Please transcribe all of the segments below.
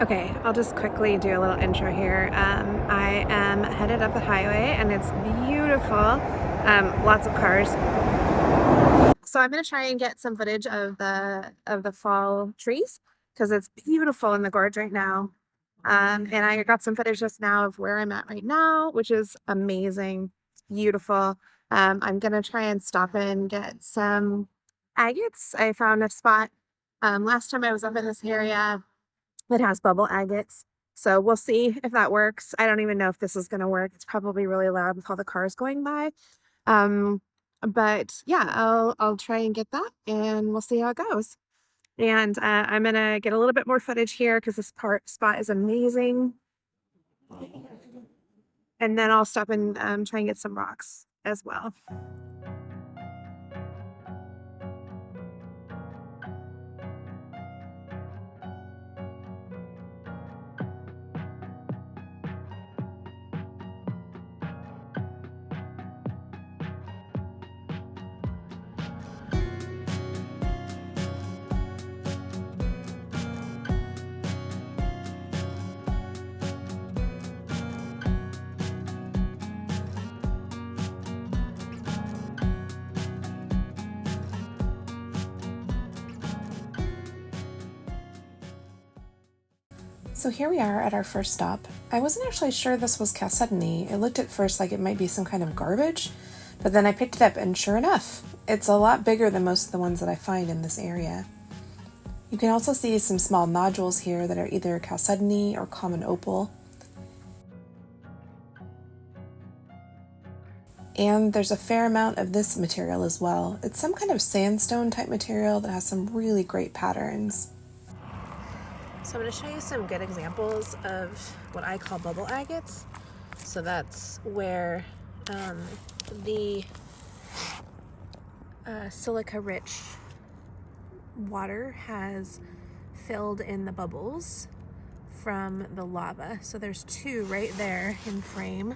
Okay, I'll just quickly do a little intro here. I am headed up the highway and it's beautiful. Lots of cars. So I'm gonna try and get some footage of the fall trees because it's beautiful in the gorge right now. And I got some footage just now of where I'm at right now, which is amazing. It's beautiful. I'm gonna try and stop and get some agates. I found a spot last time I was up in this area that has bubble agates. So we'll see if that works. I don't even know if this is going to work. It's probably really loud with all the cars going by. Um, but yeah, I'll try and get that, and we'll see how it goes. And I'm gonna get a little bit more footage here because this spot is amazing. And then I'll stop and try and get some rocks as well. So here we are at our first stop. I wasn't actually sure this was chalcedony. It looked at first like it might be some kind of garbage, but then I picked it up and sure enough, it's a lot bigger than most of the ones that I find in this area. You can also see some small nodules here that are either chalcedony or common opal. And there's a fair amount of this material as well. It's some kind of sandstone type material that has some really great patterns. So I'm going to show you some good examples of what I call bubble agates. So that's where the silica-rich water has filled in the bubbles from the lava. So there's two right there in frame.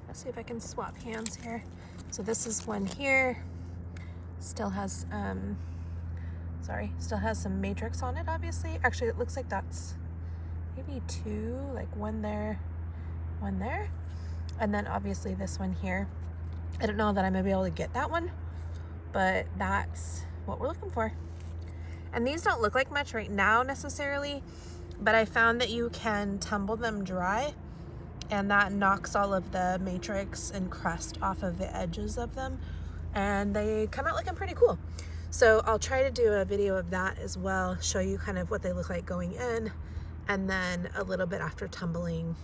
Let's see if I can swap hands here. So this is one here. Still has still has some matrix on it, obviously. Actually, it looks like that's maybe two, like one there, one there. And then obviously this one here. I don't know that I'm gonna be able to get that one, but that's what we're looking for. And these don't look like much right now necessarily, but I found that you can tumble them dry and that knocks all of the matrix and crust off of the edges of them, and they come out looking pretty cool. So I'll try to do a video of that as well, show you kind of what they look like going in, and then a little bit after tumbling,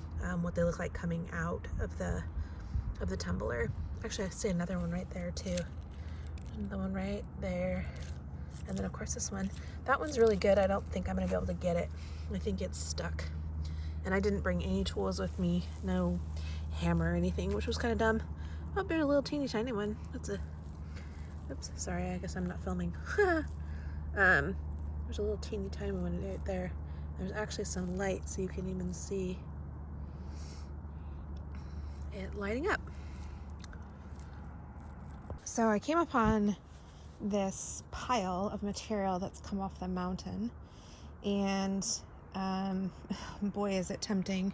what they look like coming out of the tumbler. Actually, I see another one right there too. And the one right there. And then of course this one. That one's really good. I don't think I'm gonna be able to get it. I think it's stuck. And I didn't bring any tools with me, no hammer or anything, which was kind of dumb. Oh, there's a little teeny tiny one. That's a, oops, sorry, I guess I'm not filming. There's a little teeny tiny one right there. There's actually some light so you can even see it lighting up. So I came upon this pile of material that's come off the mountain, and boy is it tempting.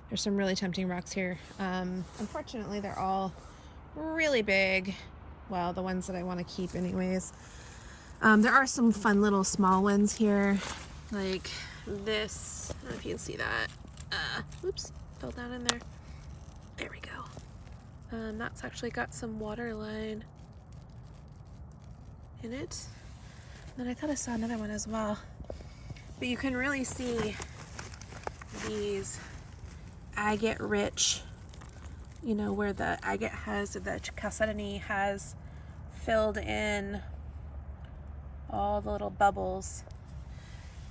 There's some really tempting rocks here. Unfortunately they're all really big. Well, the ones that I want to keep anyways. There are some fun little small ones here, like this. I don't know if you can see that. Oops, fell down in there. There we go. That's actually got some water line in it. And then I thought I saw another one as well. But you can really see these agate rich, you know, where the agate has, the chalcedony has filled in all the little bubbles.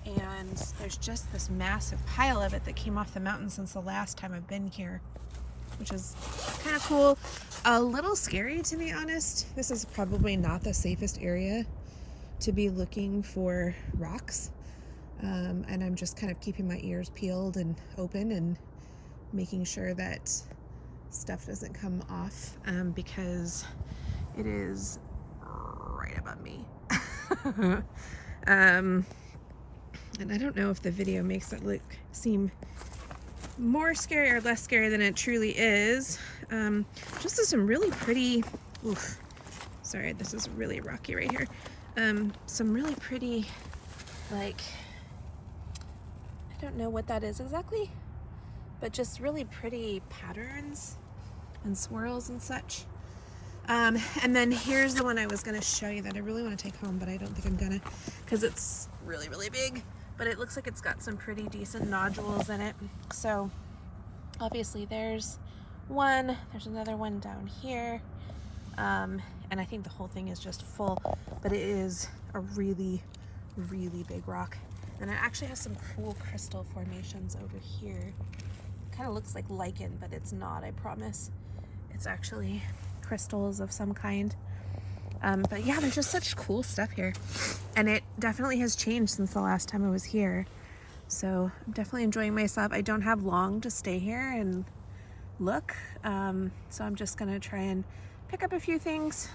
And there's just this massive pile of it that came off the mountain since the last time I've been here, which is kind of cool. A little scary, to be honest. This is probably not the safest area to be looking for rocks. And I'm just kind of keeping my ears peeled and open and making sure that stuff doesn't come off, because it is right above me. And I don't know if the video makes it seem more scary or less scary than it truly is. Just some really pretty, oof, sorry, this is really rocky right here. Some really pretty, like, I don't know what that is exactly, but just really pretty patterns and swirls and such. And then here's the one I was gonna show you that I really want to take home, but I don't think I'm gonna, because it's really, really big, but it looks like it's got some pretty decent nodules in it. So obviously there's one, there's another one down here. And I think the whole thing is just full, but it is a really, really big rock. And it actually has some cool crystal formations over here. Kind of looks like lichen, but it's not, I promise. It's actually crystals of some kind. But yeah, there's just such cool stuff here. And it definitely has changed since the last time I was here. So I'm definitely enjoying myself. I don't have long to stay here and look. So I'm just gonna try and pick up a few things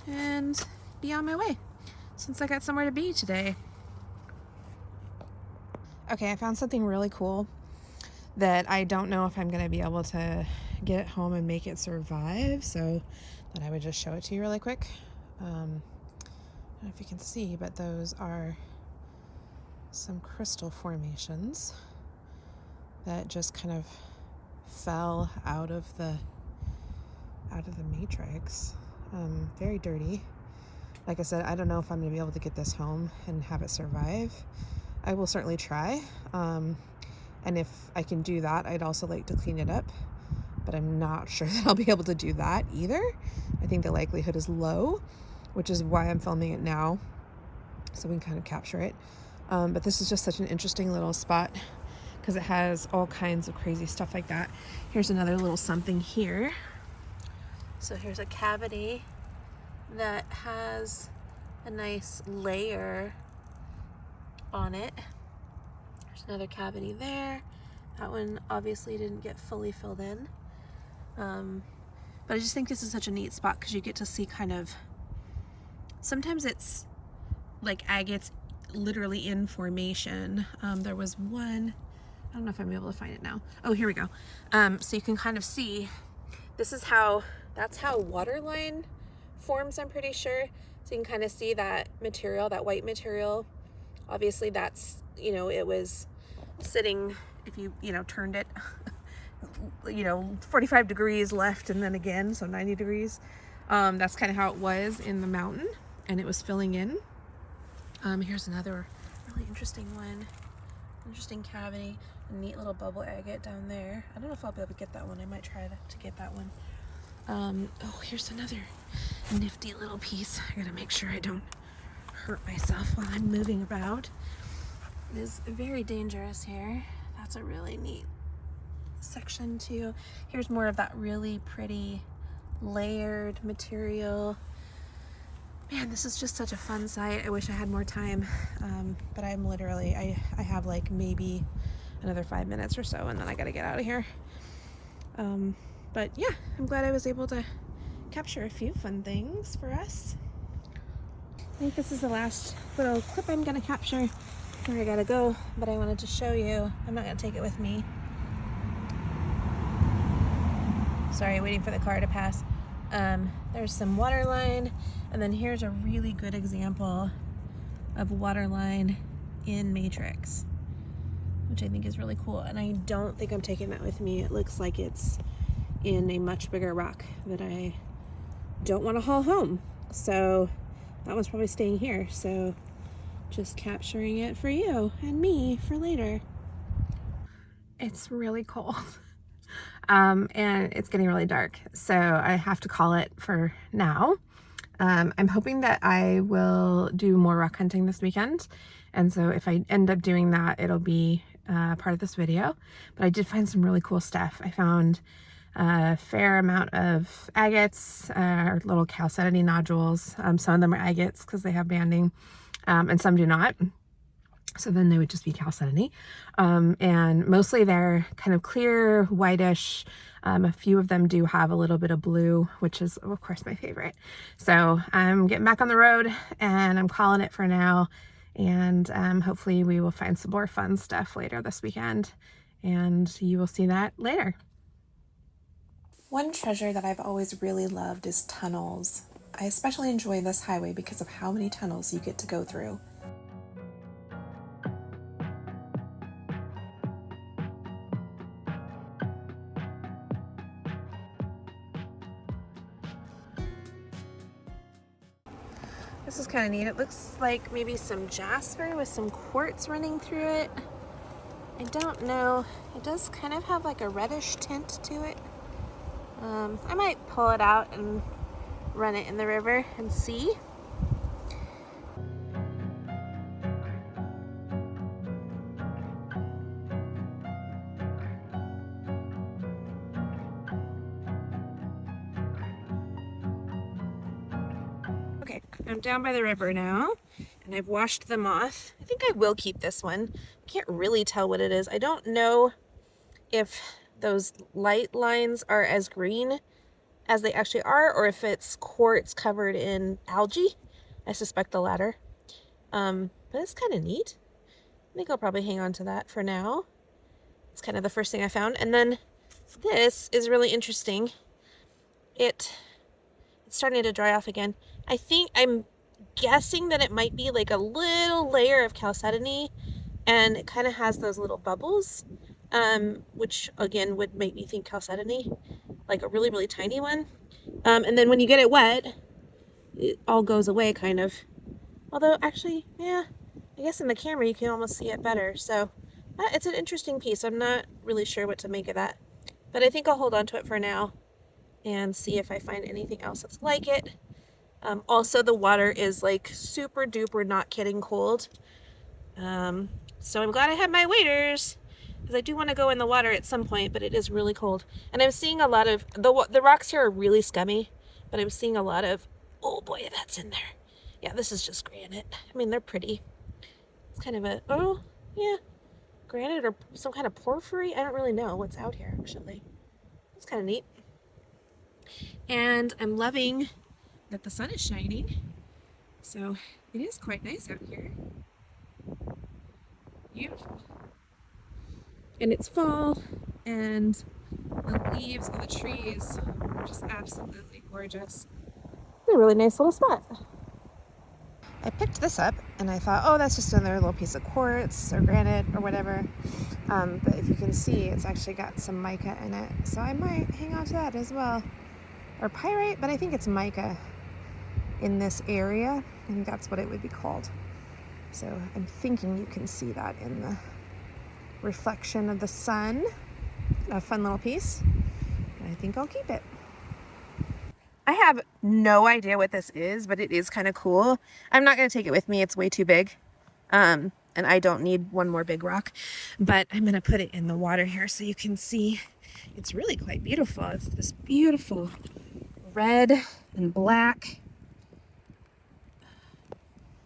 and be on my way since I got somewhere to be today. Okay, I found something really cool that I don't know if I'm gonna be able to get it home and make it survive, so that I would just show it to you really quick. I don't know if you can see, but those are some crystal formations that just kind of fell out of the matrix. Very dirty. Like I said, I don't know if I'm gonna be able to get this home and have it survive. I will certainly try. And if I can do that, I'd also like to clean it up, but I'm not sure that I'll be able to do that either. I think the likelihood is low, which is why I'm filming it now, so we can kind of capture it. But this is just such an interesting little spot because it has all kinds of crazy stuff like that. Here's another little something here. So here's a cavity that has a nice layer on it. There's another cavity there. That one obviously didn't get fully filled in. But I just think this is such a neat spot because you get to see kind of, sometimes it's like agates literally in formation. There was one, I don't know if I'm able to find it now. Oh, here we go. So you can kind of see, that's how waterline forms, I'm pretty sure. So you can kind of see that material, that white material. Obviously that's, it was sitting, if you, turned it, 45 degrees left and then again, so 90 degrees. That's kind of how it was in the mountain, and it was filling in. Here's another really interesting one. Interesting cavity, a neat little bubble agate down there. I don't know if I'll be able to get that one. I might try to get that one. Oh, here's another nifty little piece. I gotta make sure I don't hurt myself while I'm moving about. It is very dangerous here. That's a really neat section too. Here's more of that really pretty layered material. Man, this is just such a fun site. I wish I had more time, but I'm literally, I have like maybe another 5 minutes or so and then I gotta get out of here. But yeah, I'm glad I was able to capture a few fun things for us. I think this is the last little clip I'm gonna capture where I gotta go, but I wanted to show you. I'm not gonna take it with me. Sorry, waiting for the car to pass. There's some waterline, and then here's a really good example of waterline in matrix, which I think is really cool. And I don't think I'm taking that with me. It looks like it's in a much bigger rock that I don't want to haul home. So that one's probably staying here. So just capturing it for you and me for later. It's really cold. And it's getting really dark, so I have to call it for now. I'm hoping that I will do more rock hunting this weekend, and so if I end up doing that, it'll be part of this video. But I did find some really cool stuff. I found a fair amount of agates, or little chalcedony nodules. Some of them are agates because they have banding, and some do not. So then they would just be chalcedony. And mostly they're kind of clear, whitish. A few of them do have a little bit of blue, which is, of course, my favorite. So I'm getting back on the road and I'm calling it for now. And hopefully we will find some more fun stuff later this weekend, and you will see that later. One treasure that I've always really loved is tunnels. I especially enjoy this highway because of how many tunnels you get to go through. This is kind of neat. It looks like maybe some jasper with some quartz running through it. I don't know. It does kind of have like a reddish tint to it. I might pull it out and run it in the river and see. Okay, I'm down by the river now, and I've washed them off. I think I will keep this one. Can't really tell what it is. I don't know if those light lines are as green as they actually are, or if it's quartz covered in algae. I suspect the latter. But it's kind of neat. I think I'll probably hang on to that for now. It's kind of the first thing I found. And then this is really interesting. It's starting to dry off again. I'm guessing that it might be like a little layer of chalcedony, and it kind of has those little bubbles, which again would make me think chalcedony, like a really, really tiny one. And then when you get it wet, it all goes away kind of. Although actually, yeah, I guess in the camera you can almost see it better. So it's an interesting piece. I'm not really sure what to make of that, but I think I'll hold on to it for now and see if I find anything else that's like it. Also, the water is like super duper, not kidding, cold. So I'm glad I have my waders, because I do want to go in the water at some point, but it is really cold. And I'm seeing a lot of, the rocks here are really scummy, but I'm seeing a lot of, oh boy, that's in there. Yeah, this is just granite. I mean, they're pretty. It's kind of a, oh, yeah, granite or some kind of porphyry. I don't really know what's out here, actually. It's kind of neat. And I'm loving that the sun is shining. So it is quite nice out here. Beautiful. And it's fall, and the leaves on the trees are just absolutely gorgeous. It's a really nice little spot. I picked this up and I thought, oh, that's just another little piece of quartz or granite or whatever. But if you can see, it's actually got some mica in it. So I might hang on to that as well. Or pyrite, but I think it's mica in this area. I think that's what it would be called. So I'm thinking you can see that in the reflection of the sun. A fun little piece. I think I'll keep it. I have no idea what this is, but it is kind of cool. I'm not going to take it with me. It's way too big. And I don't need one more big rock, but I'm going to put it in the water here so you can see. It's really quite beautiful. It's this beautiful red and black.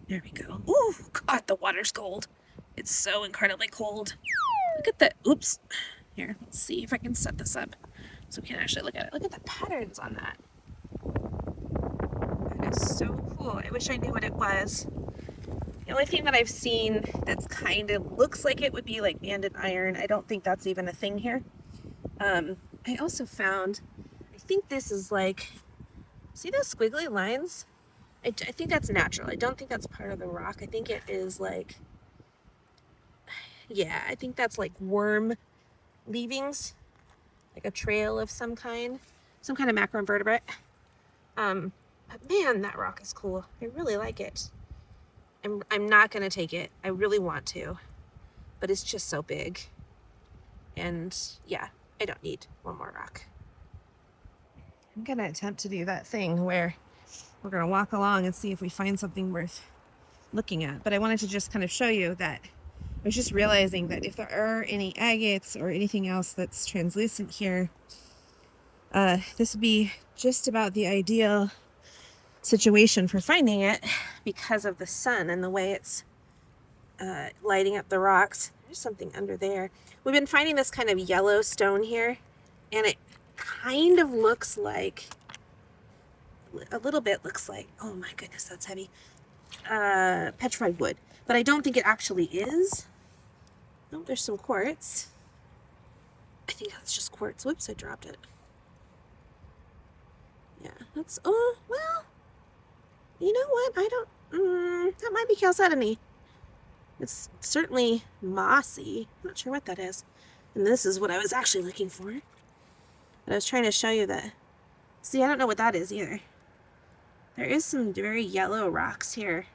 There we go. Ooh, God, the water's cold. It's so incredibly cold. Look at the, oops. Here, let's see if I can set this up so we can actually look at it. Look at the patterns on that. That is so cool. I wish I knew what it was. The only thing that I've seen that's kind of looks like it would be like banded iron. I don't think that's even a thing here. I also found, I think this is like, see those squiggly lines? I think that's natural. I don't think that's part of the rock. I think it is like, yeah, I think that's like worm leavings, like a trail of some kind of macroinvertebrate. But man, that rock is cool. I really like it. I'm not gonna take it. I really want to, but it's just so big. And yeah, I don't need one more rock. I'm gonna attempt to do that thing where we're gonna walk along and see if we find something worth looking at. But I wanted to just kind of show you that I was just realizing that if there are any agates or anything else that's translucent here, this would be just about the ideal situation for finding it because of the sun and the way it's lighting up the rocks. There's something under there. We've been finding this kind of yellow stone here, and it kind of looks like, a little bit looks like, oh my goodness, that's heavy. petrified wood, but I don't think it actually is. Oh, there's some quartz. I think that's just quartz. Whoops, I dropped it. Yeah, that's, oh, well, you know what? I don't, that might be chalcedony. It's certainly mossy. I'm not sure what that is. And this is what I was actually looking for. But I was trying to show you that. See, I don't know what that is either. There is some very yellow rocks here.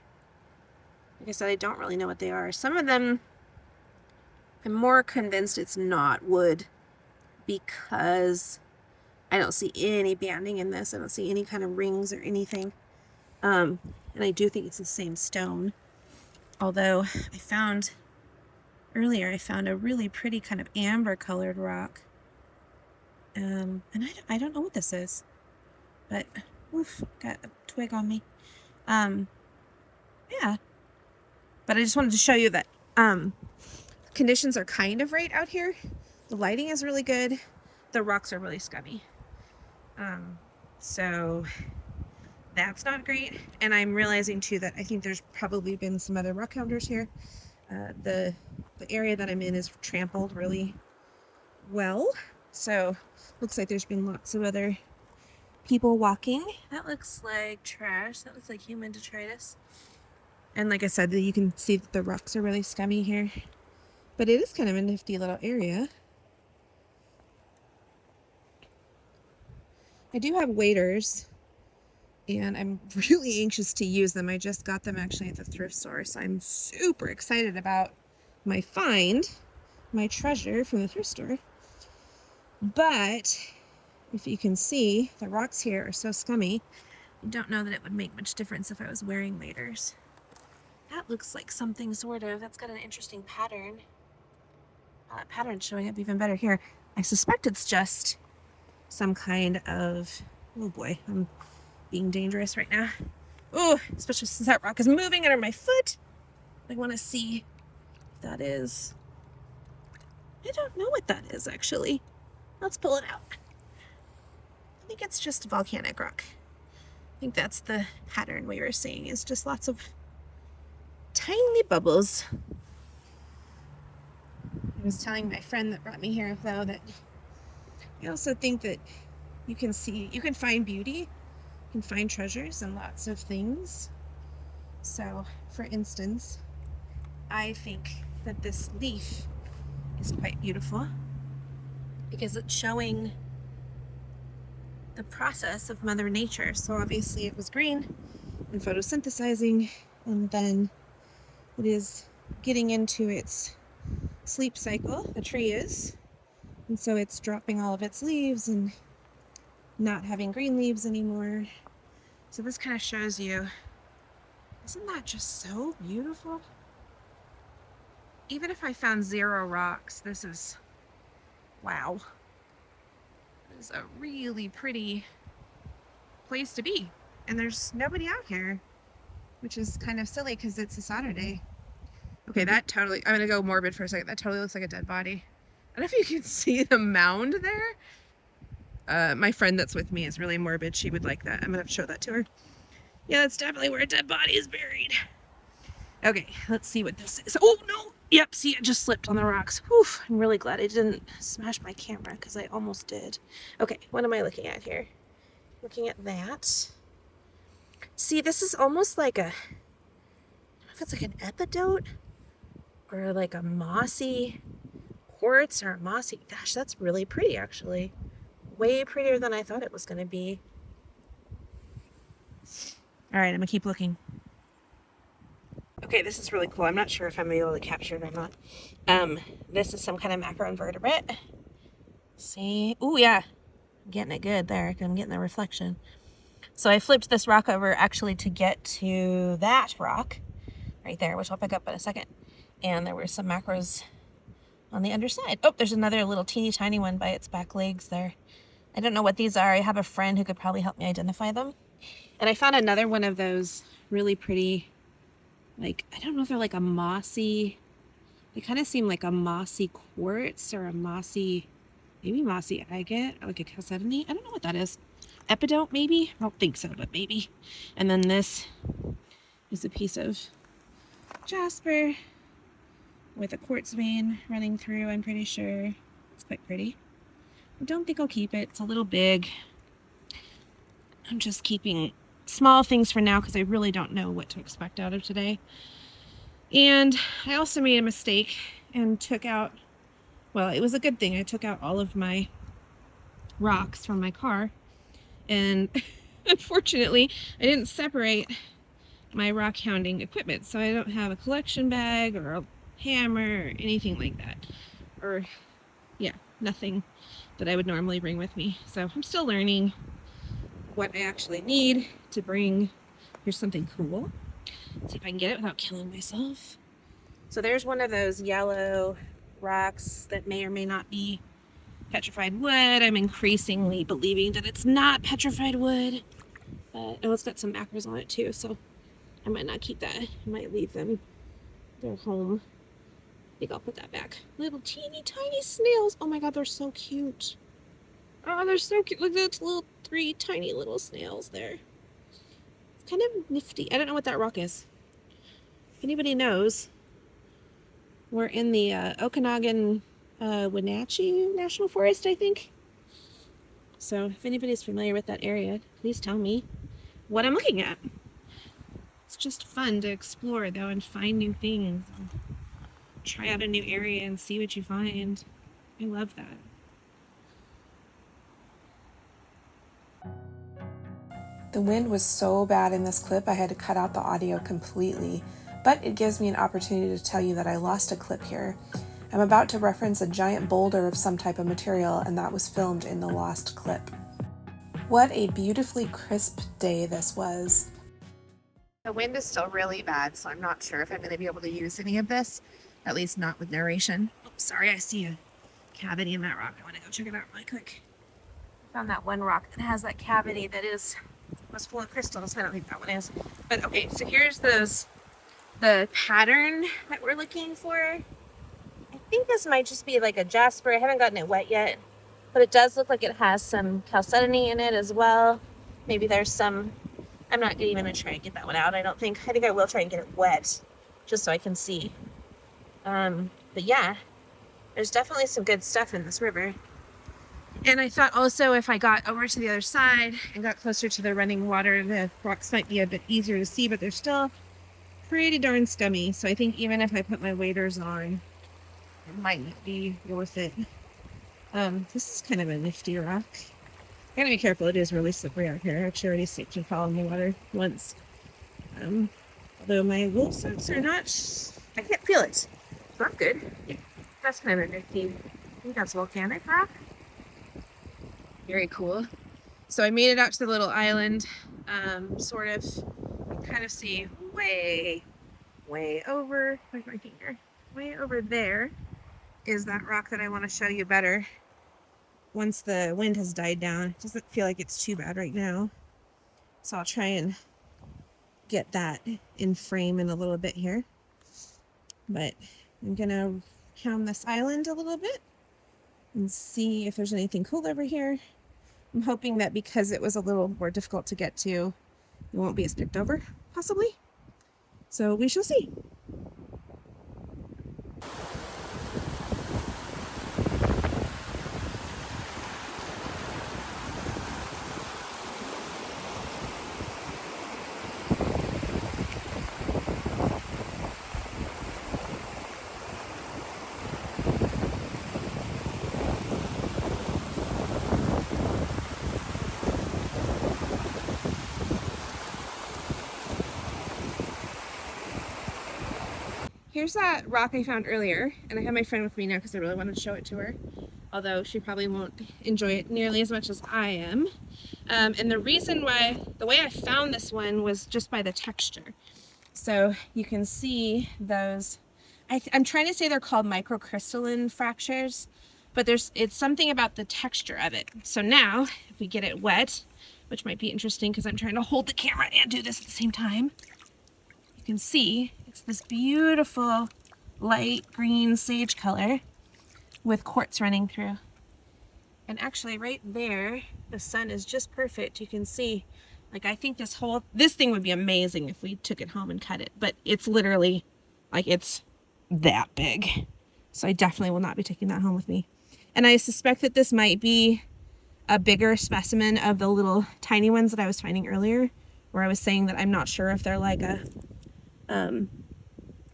Like I said, I don't really know what they are. Some of them, I'm more convinced it's not wood because I don't see any banding in this. I don't see any kind of rings or anything. And I do think it's the same stone. Although I found earlier, I found a really pretty kind of amber colored rock. And I don't know what this is, but oof, got a twig on me. Yeah, but I just wanted to show you that conditions are kind of right out here. The lighting is really good. The rocks are really scummy. So that's not great. And I'm realizing too that I think there's probably been some other rockhounders here. The area that I'm in is trampled really well. So looks like there's been lots of other people walking. That looks like trash. That looks like human detritus. And like I said, you can see that the rocks are really scummy here. But it is kind of a nifty little area. I do have waders, and I'm really anxious to use them. I just got them actually at the thrift store, so I'm super excited about my find, my treasure from the thrift store. But if you can see, the rocks here are so scummy, I don't know that it would make much difference if I was wearing waders. That looks like something sort of, that's got an interesting pattern. That pattern's showing up even better here. I suspect it's just some kind of, oh boy, I'm being dangerous right now. Oh, especially since that rock is moving under my foot. I want to see if that is, I don't know what that is actually. Let's pull it out. I think it's just volcanic rock. I think that's the pattern we were seeing, is just lots of tiny bubbles. I was telling my friend that brought me here though that I also think that you can find beauty, you can find treasures in lots of things. So for instance, I think that this leaf is quite beautiful because it's showing the process of Mother Nature. So obviously it was green and photosynthesizing, and then it is getting into its sleep cycle, the tree is, and so it's dropping all of its leaves and not having green leaves anymore. So this kind of shows you, isn't that just so beautiful? Even if I found 0 rocks, this is, wow. This is a really pretty place to be. And there's nobody out here, which is kind of silly because it's a Saturday. Okay, that totally, I'm gonna go morbid for a second. That totally looks like a dead body. I don't know if you can see the mound there. My friend that's with me is really morbid. She would like that. I'm gonna have to show that to her. Yeah, that's definitely where a dead body is buried. Okay, let's see what this is. Oh, no! Yep, see, it just slipped on the rocks. Whew, I'm really glad I didn't smash my camera because I almost did. Okay, what am I looking at here? Looking at that. See, this is almost like a, I don't know if it's like an epidote or like a mossy quartz or a mossy, gosh, that's really pretty actually. Way prettier than I thought it was going to be. All right, I'm gonna keep looking. Okay, this is really cool. I'm not sure if I'm able to capture it or not. This is some kind of macroinvertebrate. See? Oh yeah, I'm getting it good there. I'm getting the reflection. So I flipped this rock over actually to get to that rock right there, which I'll pick up in a second. And there were some macros on the underside. Oh, there's another little teeny tiny one by its back legs there. I don't know what these are. I have a friend who could probably help me identify them. And I found another one of those really pretty, like, I don't know if they're like a mossy, they kind of seem like a mossy quartz or a mossy, maybe mossy agate, or like a chalcedony. I don't know what that is. Epidote, maybe? I don't think so, but maybe. And then this is a piece of jasper with a quartz vein running through, I'm pretty sure. It's quite pretty. I don't think I'll keep it. It's a little big. I'm just keeping small things for now because I really don't know what to expect out of today. And I also made a mistake and took out, well, it was a good thing. I took out all of my rocks from my car. And unfortunately, I didn't separate my rock hounding equipment. So I don't have a collection bag or a hammer or anything like that. Or, yeah, nothing that I would normally bring with me. So I'm still learning what I actually need to bring. Here's something cool. Let's see if I can get it without killing myself. So there's one of those yellow rocks that may or may not be petrified wood. I'm increasingly believing that it's not petrified wood. But oh, it's got some macros on it too, so I might not keep that. I might leave them. They're home. I think I'll put that back. Little teeny tiny snails. Oh my god, they're so cute. Oh, they're so cute. Look at those little 3 tiny little snails there. It's kind of nifty. I don't know what that rock is. If anybody knows, we're in the Okanogan Wenatchee National Forest, I think. So if anybody's familiar with that area, please tell me what I'm looking at. It's just fun to explore though and find new things. And try out a new area and see what you find. I love that. The wind was so bad in this clip I had to cut out the audio completely, but it gives me an opportunity to tell you that I lost a clip here. I'm about to reference a giant boulder of some type of material, and that was filmed in the lost clip. What a beautifully crisp day this was. The wind is still really bad, so I'm not sure if I'm going to be able to use any of this, at least not with narration. Oh, sorry, I see a cavity in that rock. I want to go check it out really quick. I found that one rock that has that cavity that was full of crystals. I don't think that one is. But okay, so here's the pattern that we're looking for. I think this might just be like a jasper. I haven't gotten it wet yet, but it does look like it has some chalcedony in it as well. Maybe there's some, I'm not even gonna try and get that one out. I think I will try and get it wet just so I can see. But yeah, there's definitely some good stuff in this river. And I thought also if I got over to the other side and got closer to the running water, the rocks might be a bit easier to see, but they're still pretty darn scummy. So I think even if I put my waders on, it might not be worth it. This is kind of a nifty rock. I gotta be careful, it is really slippery out here. I actually already slipped and fell in the water once. Although my wool socks are not, I can't feel it. So that's good. Yeah. That's kind of nifty. I think that's volcanic rock. Very cool. So I made it out to the little island, sort of, kind of see way over, where's my finger? Way over there is that rock that I want to show you better once the wind has died down. It doesn't feel like it's too bad right now. So I'll try and get that in frame in a little bit here. But I'm gonna hound this island a little bit and see if there's anything cool over here. I'm hoping that because it was a little more difficult to get to, it won't be as picked over, possibly. So we shall see. Here's that rock I found earlier, and I have my friend with me now because I really wanted to show it to her, although she probably won't enjoy it nearly as much as I am. And the reason why, the way I found this one was just by the texture. So you can see those, I'm trying to say they're called microcrystalline fractures, but it's something about the texture of it. So now, if we get it wet, which might be interesting because I'm trying to hold the camera and do this at the same time, you can see it's this beautiful light green sage color with quartz running through. And actually right there, the sun is just perfect. You can see Like, I think this thing would be amazing if we took it home and cut it, but it's literally, like, it's that big. So I definitely will not be taking that home with me. And I suspect that this might be a bigger specimen of the little tiny ones that I was finding earlier, where I was saying that I'm not sure if they're like a,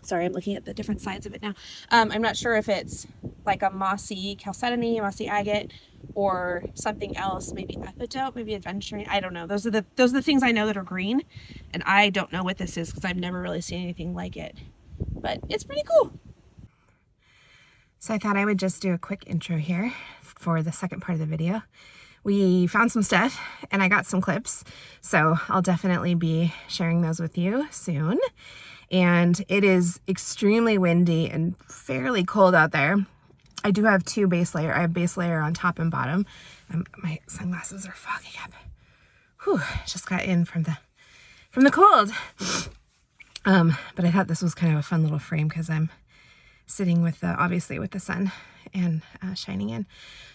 sorry, I'm looking at the different sides of it now. I'm not sure if it's like a mossy chalcedony, mossy agate, or something else, maybe epitope, maybe adventuring. I don't know. Those are the things I know that are green, and I don't know what this is because I've never really seen anything like it. But it's pretty cool. So I thought I would just do a quick intro here for the second part of the video. We found some stuff and I got some clips, so I'll definitely be sharing those with you soon. And it is extremely windy and fairly cold out there. I do have two base layer. I have base layer on top and bottom. My sunglasses are fogging up. Whew, just got in from the cold. But I thought this was kind of a fun little frame because I'm sitting with obviously with the sun and shining in.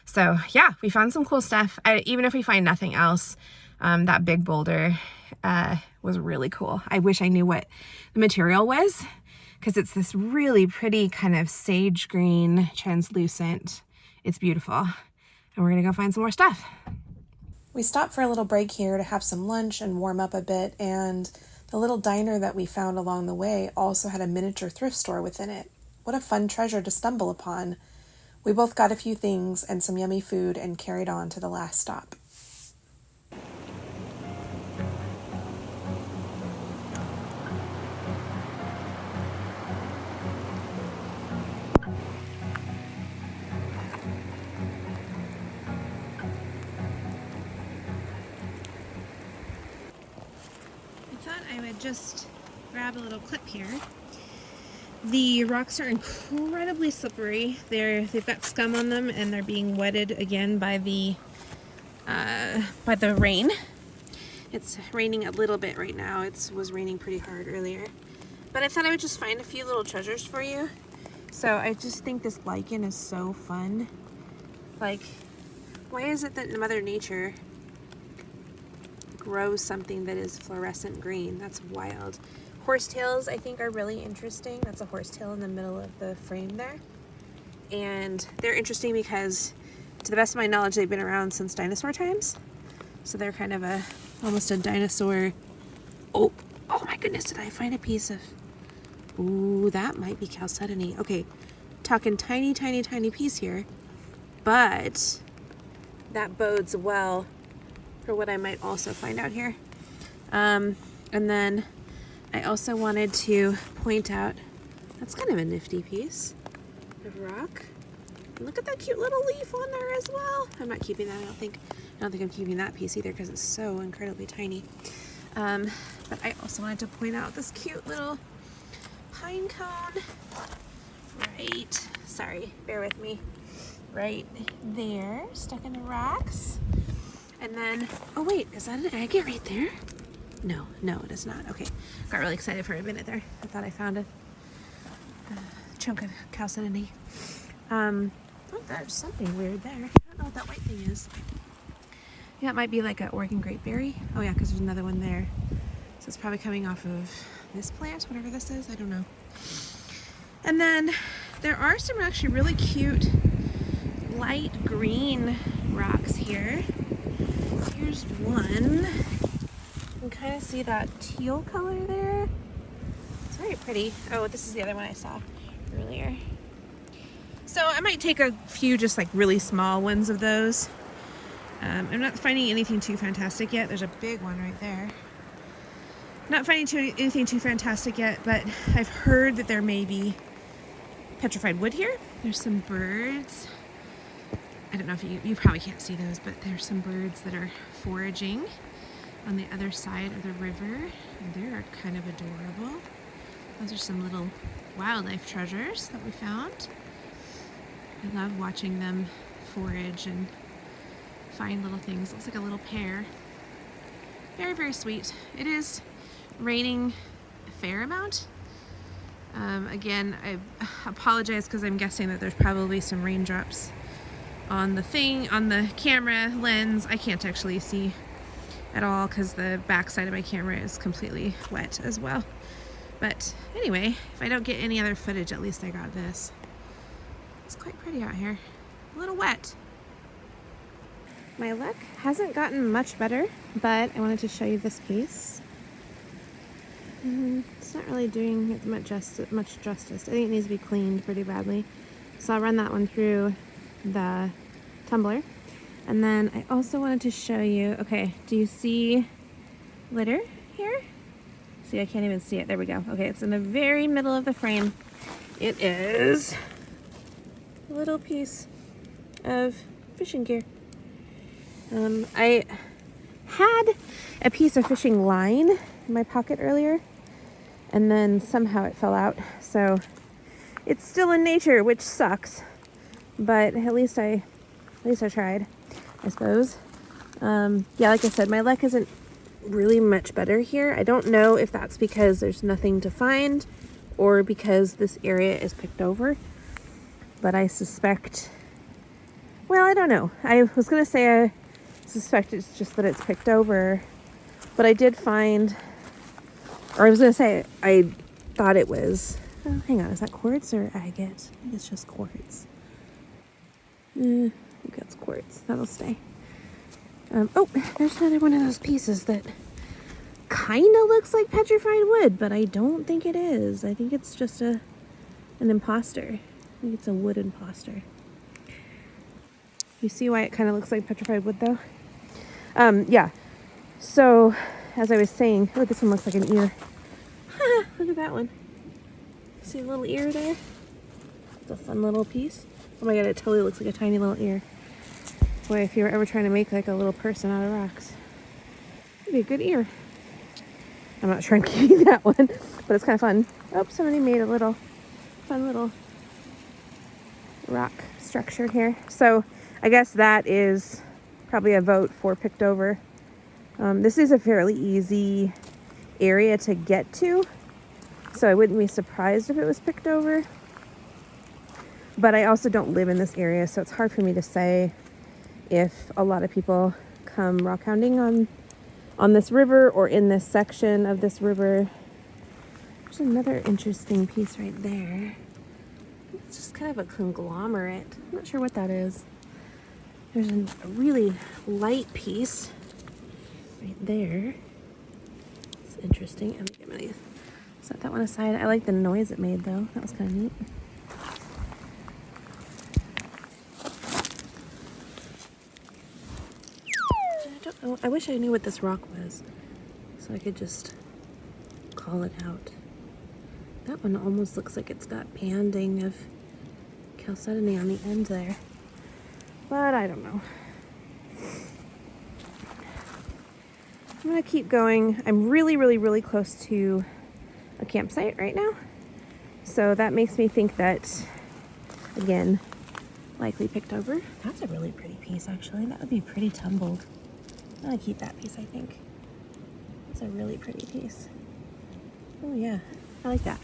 So yeah, we found some cool stuff. Even if we find nothing else, that big boulder was really cool. I wish I knew what the material was, because it's this really pretty kind of sage green, translucent. It's beautiful. And we're gonna go find some more stuff. We stopped for a little break here to have some lunch and warm up a bit, and the little diner that we found along the way also had a miniature thrift store within it. What a fun treasure to stumble upon. We both got a few things and some yummy food and carried on to the last stop. I thought I would just grab a little clip here. The rocks are incredibly slippery. They've got scum on them and they're being wetted again by the rain. It's raining a little bit right now. It was raining pretty hard earlier. But I thought I would just find a few little treasures for you. So I just think this lichen is so fun. Like, why is it that Mother Nature grows something that is fluorescent green? That's wild. Horsetails, I think, are really interesting. That's a horsetail in the middle of the frame there. And they're interesting because, to the best of my knowledge, they've been around since dinosaur times. So they're kind of almost a dinosaur. Oh my goodness, did I find a piece of... Ooh, that might be chalcedony. Okay, talking tiny, tiny, tiny piece here. But that bodes well for what I might also find out here. And then I also wanted to point out, that's kind of a nifty piece of rock. And look at that cute little leaf on there as well. I'm not keeping that, I don't think I'm keeping that piece either because it's so incredibly tiny. But I also wanted to point out this cute little pine cone. Right, sorry, bear with me. Right there, stuck in the rocks. And then, oh wait, is that an agate right there? No, it is not. Okay, got really excited for a minute there. I thought I found a chunk of chalcedony. Oh, there's something weird there. I don't know what that white thing is. Yeah, it might be like an Oregon grapeberry. Oh yeah, because there's another one there. So it's probably coming off of this plant, whatever this is, I don't know. And then there are some actually really cute light green rocks here. Here's one. You can kind of see that teal color there. It's very pretty. Oh, this is the other one I saw earlier. So I might take a few just like really small ones of those. I'm not finding anything too fantastic yet. There's a big one right there. Not finding anything too fantastic yet, but I've heard that there may be petrified wood here. There's some birds. I don't know if you probably can't see those, but there's some birds that are foraging on the other side of the river. And they're kind of adorable. Those are some little wildlife treasures that we found. I love watching them forage and find little things. Looks like a little pear. Very, very sweet. It is raining a fair amount. Again, I apologize because I'm guessing that there's probably some raindrops on the camera lens. I can't actually see at all because the back side of my camera is completely wet as well. But anyway, if I don't get any other footage, at least I got this. It's quite pretty out here. A little wet. My luck hasn't gotten much better, but I wanted to show you this piece. It's not really doing it much justice. I think it needs to be cleaned pretty badly. So I'll run that one through the tumbler. And then I also wanted to show you, okay, do you see litter here? See, I can't even see it. There we go. Okay, it's in the very middle of the frame. It is a little piece of fishing gear. I had a piece of fishing line in my pocket earlier, and then somehow it fell out. So it's still in nature, which sucks, but at least I tried, I suppose. Yeah, like I said, my luck isn't really much better here. I don't know if that's because there's nothing to find or because this area is picked over, but I suspect, well, I don't know. I was gonna say I suspect it's just that it's picked over, but I did find, or I was gonna say I thought it was, oh, hang on, is that quartz or agate? I think it's just quartz. I think that's quartz. That'll stay. Oh, there's another one of those pieces that kind of looks like petrified wood, but I don't think it is. I think it's just an imposter. I think it's a wood imposter. You see why it kind of looks like petrified wood, though? Yeah. So, as I was saying, oh, this one looks like an ear. Look at that one. See a little ear there? It's a fun little piece. Oh my god, it totally looks like a tiny little ear. Boy, if you were ever trying to make like a little person out of rocks, it'd be a good ear. I'm not sure I'm keeping that one, but it's kind of fun. Oh, somebody made a little fun little rock structure here. So I guess that is probably a vote for picked over. This is a fairly easy area to get to, so I wouldn't be surprised if it was picked over. But I also don't live in this area, so it's hard for me to say if a lot of people come rock hounding on this river or in this section of this river. There's another interesting piece right there. It's just kind of a conglomerate. I'm not sure what that is. There's a really light piece right there. It's interesting. I'm gonna set that one aside. I like the noise it made though. That was kind of neat. Oh, I wish I knew what this rock was, so I could just call it out. That one almost looks like it's got banding of chalcedony on the end there, but I don't know. I'm gonna keep going. I'm really close to a campsite right now, so that makes me think that, again, likely picked over. That's a really pretty piece, actually. That would be pretty tumbled. I'm gonna keep that piece, I think. It's a really pretty piece. Oh yeah, I like that.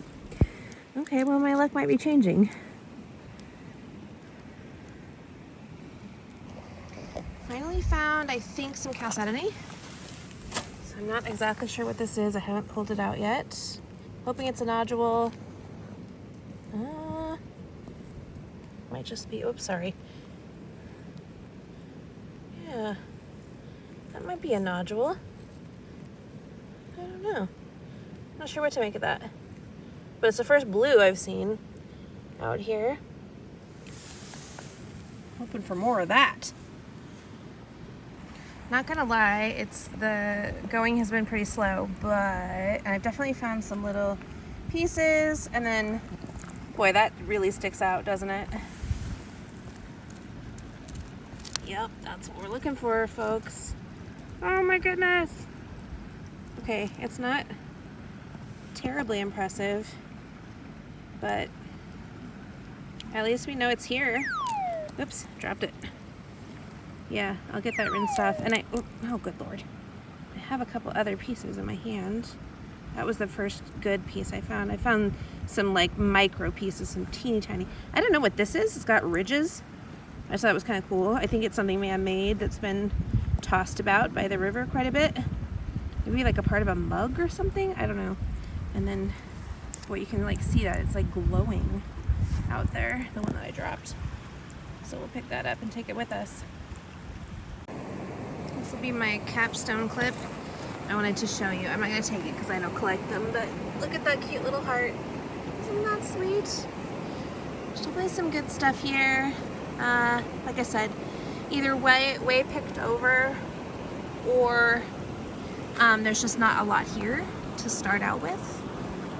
Okay, well my luck might be changing. Finally found, I think, some chalcedony. So I'm not exactly sure what this is. I haven't pulled it out yet. Hoping it's a nodule. Might just be, oops, sorry. Yeah. That might be a nodule. I don't know. Not sure what to make of that. But it's the first blue I've seen out here. Hoping for more of that. Not gonna lie, the going has been pretty slow, but I've definitely found some little pieces, and then, boy, that really sticks out, doesn't it? Yep, that's what we're looking for, folks. Oh my goodness. Okay, it's not terribly impressive, but at least we know it's here. Oops, dropped it. Yeah, I'll get that rinsed off. And oh good lord. I have a couple other pieces in my hand. That was the first good piece I found. I found some like micro pieces, some teeny tiny. I don't know what this is. It's got ridges. I just thought it was kind of cool. I think it's something man-made that's been tossed about by the river quite a bit. Maybe like a part of a mug or something, I don't know. And then what you can like see that it's like glowing out there, the one that I dropped. So we'll pick that up and take it with us. This will be my capstone clip. I wanted to show you. I'm not gonna take it because I don't collect them, but look at that cute little heart. Isn't that sweet? There's definitely some good stuff here. Like I said, either way picked over, or there's just not a lot here to start out with.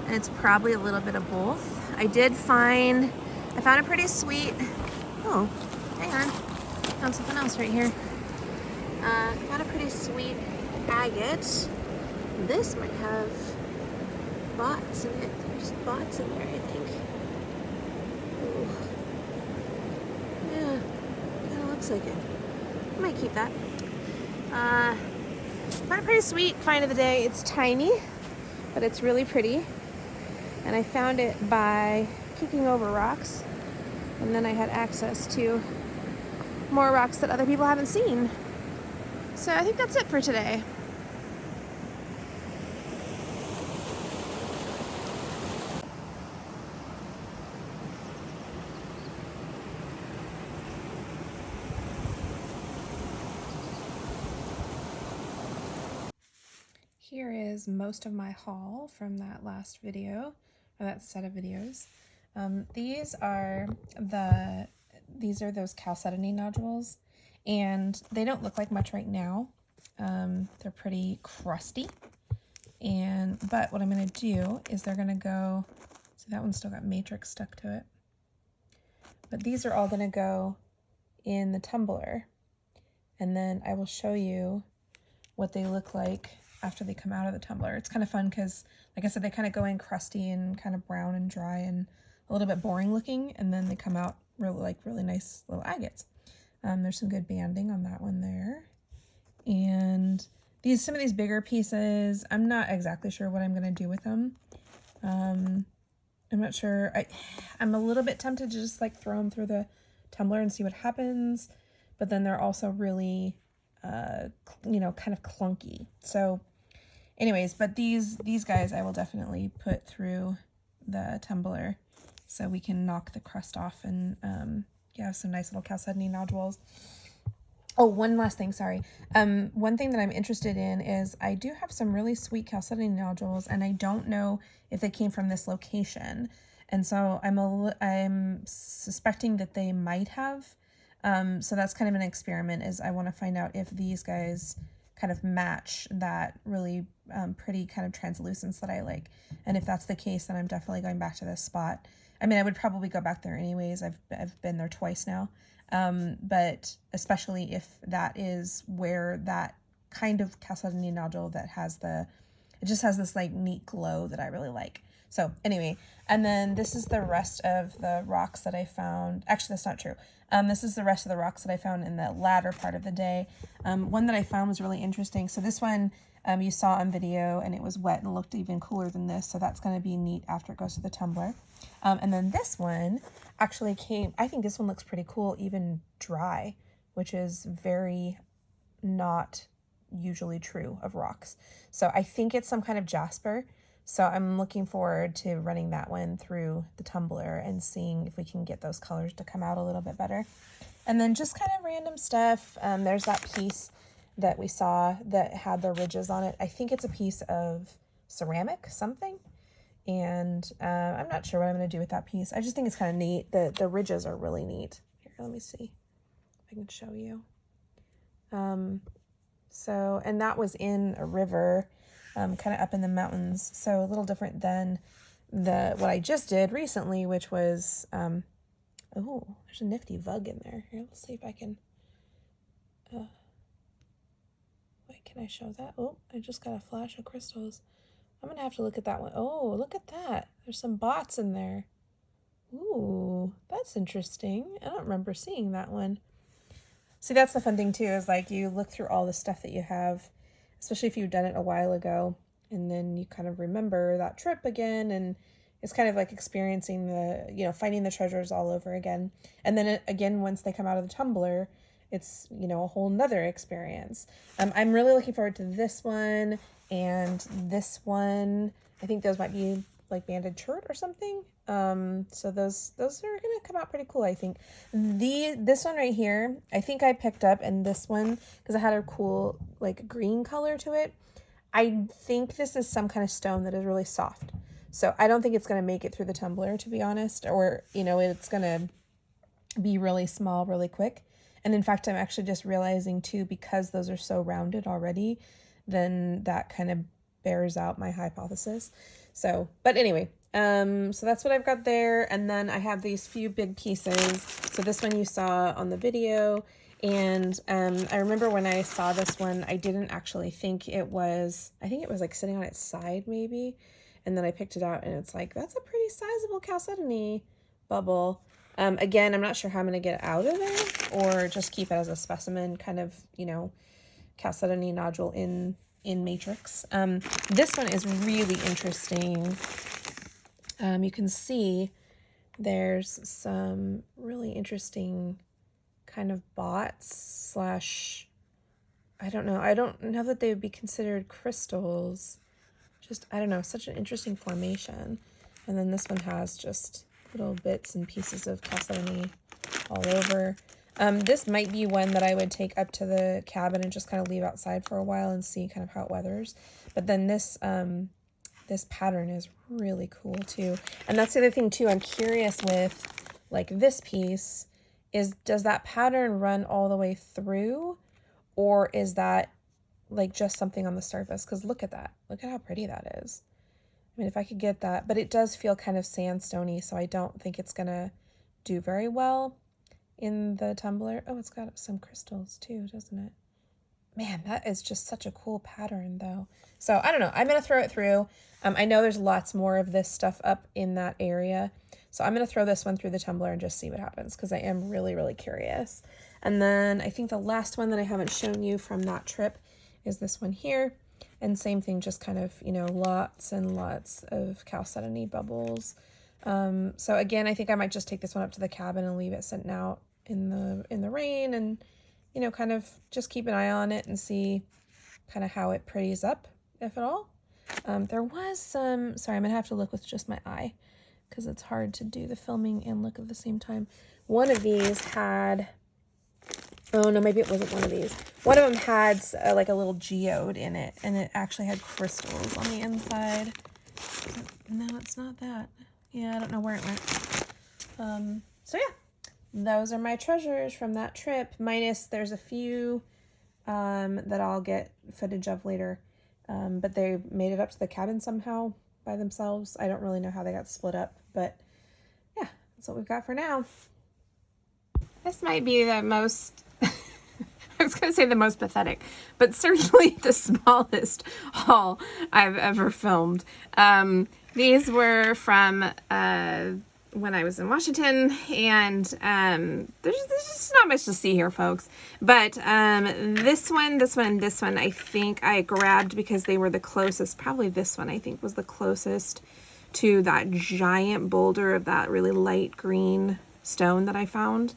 And it's probably a little bit of both. I found a pretty sweet, oh, hang on, found something else right here. Found a pretty sweet agate. This might have bots in it. There's bots in there, I think. Ooh. Yeah, kind of looks like it. I might keep that. Found a pretty sweet find of the day. It's tiny, but it's really pretty. And I found it by kicking over rocks. And then I had access to more rocks that other people haven't seen. So I think that's it for today. Here is most of my haul from that last video, or that set of videos. These are those chalcedony nodules, and they don't look like much right now. They're pretty crusty, but what I'm gonna do is they're gonna go, see that one's still got matrix stuck to it, but these are all gonna go in the tumbler, and then I will show you what they look like after they come out of the tumbler. It's kind of fun because, like I said, they kind of go in crusty and kind of brown and dry and a little bit boring looking, and then they come out really nice little agates. There's some good banding on that one there. And some of these bigger pieces, I'm not exactly sure what I'm going to do with them. I'm not sure. I'm a little bit tempted to just like throw them through the tumbler and see what happens, but then they're also really kind of clunky. So anyways, but these guys I will definitely put through the tumbler so we can knock the crust off and have some nice little chalcedony nodules. Oh, one last thing, sorry. One thing that I'm interested in is I do have some really sweet chalcedony nodules, and I don't know if they came from this location. And so I'm suspecting that they might have. So that's kind of an experiment, is I want to find out if these guys kind of match that really pretty kind of translucence that I like. And if that's the case, then I'm definitely going back to this spot. I mean, I would probably go back there anyways. I've been there twice now. But especially if that is where that kind of chalcedony nodule that it just has this like neat glow that I really like. So anyway, and then this is the rest of the rocks that I found. Actually, that's not true. This is the rest of the rocks that I found in the latter part of the day. One that I found was really interesting. So this one you saw on video, and it was wet and looked even cooler than this. So that's going to be neat after it goes to the tumbler. And then this one actually I think this one looks pretty cool, even dry, which is very not usually true of rocks. So I think it's some kind of jasper. So I'm looking forward to running that one through the tumbler and seeing if we can get those colors to come out a little bit better. And then just kind of random stuff. There's that piece that we saw that had the ridges on it. I think it's a piece of ceramic something. And I'm not sure what I'm going to do with that piece. I just think it's kind of neat. The ridges are really neat. Here, let me see if I can show you. And that was in a river, kind of up in the mountains. So a little different than what I just did recently, which was, oh, there's a nifty vug in there. Here, let's see if I can, wait, can I show that? Oh, I just got a flash of crystals. I'm going to have to look at that one. Oh, look at that. There's some bots in there. Ooh, that's interesting. I don't remember seeing that one. See, that's the fun thing too, is like you look through all the stuff that you have, especially if you've done it a while ago, and then you kind of remember that trip again, and it's kind of like experiencing finding the treasures all over again. And then again, once they come out of the tumbler, it's, you know, a whole nother experience. I'm really looking forward to this one and this one. I think those might be like banded chert or something. So those are gonna come out pretty cool, I think. This one right here, I think I picked up, and this one, because it had a cool like green color to it. I think this is some kind of stone that is really soft. So I don't think it's gonna make it through the tumbler, to be honest, or, you know, it's gonna be really small really quick. And in fact, I'm actually just realizing too, because those are so rounded already, then that kind of bears out my hypothesis. So, but anyway, so that's what I've got there. And then I have these few big pieces. So this one you saw on the video. And I remember when I saw this one, I didn't actually think it was, I think it was like sitting on its side maybe. And then I picked it out and it's like, that's a pretty sizable chalcedony bubble. Again, I'm not sure how I'm going to get it out of there or just keep it as a specimen, kind of, you know, chalcedony nodule in matrix. This one is really interesting. You can see there's some really interesting kind of bots slash, I don't know that they would be considered crystals. Just, I don't know, such an interesting formation. And then this one has just little bits and pieces of chalcedony all over. This might be one that I would take up to the cabin and just kind of leave outside for a while and see kind of how it weathers. But then this pattern is really cool too. And that's the other thing too, I'm curious with like this piece is, does that pattern run all the way through, or is that like just something on the surface? Because look at that. Look at how pretty that is. I mean, if I could get that, but it does feel kind of sandstony, so I don't think it's gonna do very well in the tumbler. Oh, it's got some crystals too, doesn't it? Man, that is just such a cool pattern though. So I don't know, I'm gonna throw it through. I know there's lots more of this stuff up in that area, so I'm gonna throw this one through the tumbler and just see what happens, because I am really, really curious. And then I think the last one that I haven't shown you from that trip is this one here. And same thing, just kind of, you know, lots and lots of chalcedony bubbles. So again, I think I might just take this one up to the cabin and leave it sitting out in the rain, and, you know, kind of just keep an eye on it and see kind of how it pretties up, if at all. There was some, sorry, I'm gonna have to look with just my eye because it's hard to do the filming and look at the same time. One of these had, oh no, maybe it wasn't one of these. One of them had like a little geode in it, and it actually had crystals on the inside. No, it's not that. Yeah, I don't know where it went. So yeah, those are my treasures from that trip, minus there's a few that I'll get footage of later. But they made it up to the cabin somehow by themselves. I don't really know how they got split up, but yeah, that's what we've got for now. This might be the most, I was going to say the most pathetic, but certainly the smallest haul I've ever filmed. These were from when I was in Washington, and there's just not much to see here, folks. But this one, I think I grabbed because they were the closest. Probably this one, I think, was the closest to that giant boulder of that really light green stone that I found.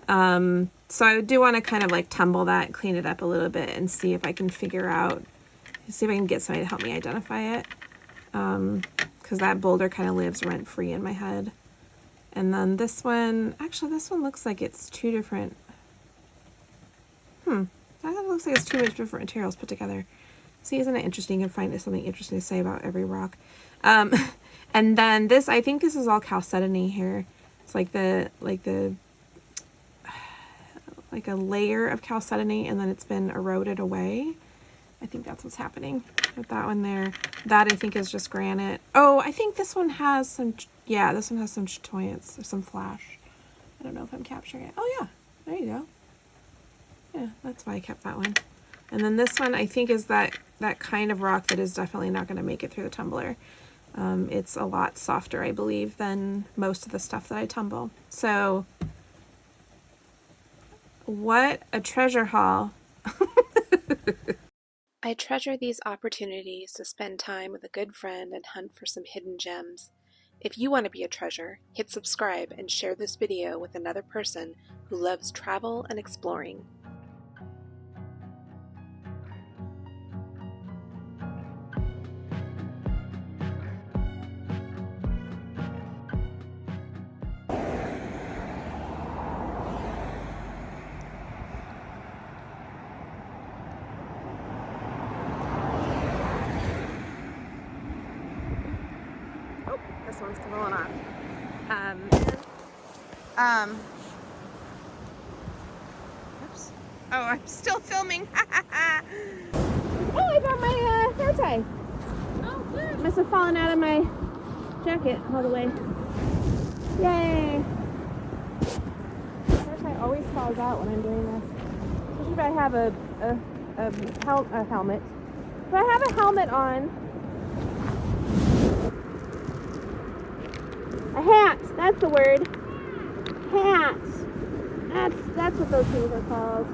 So I do want to kind of like tumble that, clean it up a little bit, and see if I can figure out, see if I can get somebody to help me identify it. Because that boulder kind of lives rent free in my head. And then this one, actually this one looks like it's two different, that looks like it's two different materials put together. See, isn't it interesting? You can find something interesting to say about every rock. And then this, I think this is all chalcedony here. It's like like a layer of chalcedony, and then it's been eroded away. I think that's what's happening with that one there. That I think is just granite. Oh, I think this one has some, yeah, this one has some chatoyance or some flash. I don't know if I'm capturing it. Oh yeah, there you go. Yeah, that's why I kept that one. And then this one I think is that kind of rock that is definitely not going to make it through the tumbler. It's a lot softer, I believe, than most of the stuff that I tumble. So what a treasure haul. I treasure these opportunities to spend time with a good friend and hunt for some hidden gems. If you want to be a treasure, hit subscribe and share this video with another person who loves travel and exploring. This one's falling off. Oops. Oh, I'm still filming. Oh, I got my hair tie. Oh, good. Must have fallen out of my jacket all the way. Yay. Hair tie always falls out when I'm doing this. Especially if I have a helmet. If I have a helmet on, a hat, that's the word. Hat. That's what those things are called.